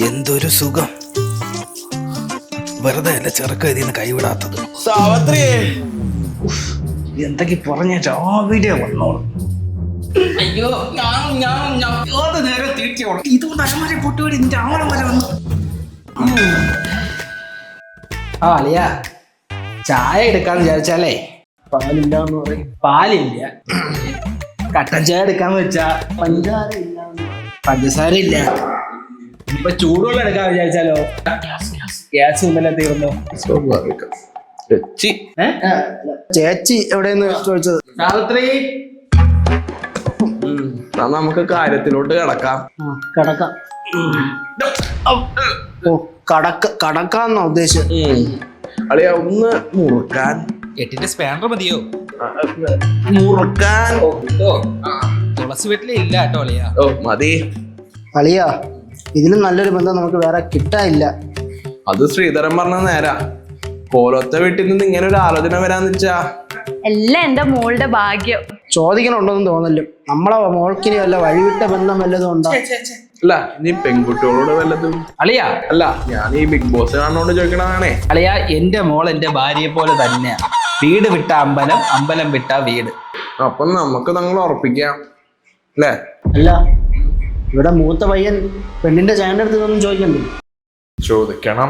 എന്തൊരു സുഖം. വെറുതെ അല്ല ചെറുക്ക ഇതിന്ന് കൈവിടാത്തത്. സാവിത്രിയെ എന്തൊക്കെ പറഞ്ഞ രാവിലെ വന്നോളൂ. അയ്യോ നേരെ തീർച്ചയോളൂ. ഇതുകൊണ്ട് അരമരെ പൊട്ടുകൂടി നിന്റെ ആവണം വരെ വന്നു. ആ അളിയ ചായ എടുക്കാന്ന് വിചാരിച്ചാലേ പാലില്ലാന്ന് പറയും. പാലില്ല. കട്ടൻ ചായ എടുക്കാന്ന് വെച്ചാ പഞ്ചസാര ഇല്ല. പഞ്ചസാര ഇല്ല. ഇപ്പൊ ചൂടുവെള്ളം എടുക്കാന്ന് വിചാരിച്ചാലോ ഗ്യാസ് ഇന്നലെ തീർന്നു. ചേച്ചി എവിടെയെന്ന് ചോദിച്ചത്. സാവിത്രി നമുക്ക് കാര്യത്തിലോട്ട് കിടക്കാം. കടക്കാം. ഓ കടക്കാന്നാ ഉദ്ദേശിച്ചത്. അളിയ ഒന്ന് മുറുക്കാൻ. 8ന്റെ സ്പാനർ മതിയോ? മുറുക്കാൻ തുളസി വീട്ടിലെ ഇല്ല കേട്ടോ അളിയ. ഓ മതി. അളിയ ഇതിലും നല്ലൊരു ബന്ധം നമുക്ക് വേറെ കിട്ടാനില്ല. അത് ശ്രീധരൻ പറഞ്ഞ നേരാ. പോലത്തെ വീട്ടിൽ നിന്ന് ഇങ്ങനെ ഒരു ആലോചന വരാന്ന് വെച്ചാ എല്ലാം എന്റെ മോളുടെ ഭാഗ്യം. ചോദിക്കണുണ്ടോന്നും തോന്നല്ലോ. നമ്മളെ മോൾക്കിനി വല്ല വഴിവിട്ട ബന്ധം വല്ലതും ഉണ്ടോ? അല്ല ഇനി പെൺകുട്ടികളോട് വല്ലതും. അളിയ അല്ല ഞാൻ ഈ ബിഗ് ബോസ് കാണുന്നോണ്ട് ചോദിക്കണതാണേ. അളിയ എന്റെ മോൾ എന്റെ ഭാര്യയെ പോലെ തന്നെയാ. വീട് വിട്ട അമ്പലം, അമ്പലം വിട്ട വീട്. അപ്പൊ നമുക്ക് നിങ്ങൾ ഉറപ്പിക്കാം അല്ലേ? അല്ല ഇവിടെ മൂത്ത പയ്യൻ പെണ്ണിന്റെ ചേട്ടൻ്റെ അടുത്ത് ഇതൊന്നും ചോദിക്കണ്ടേ? ചോദിക്കണം.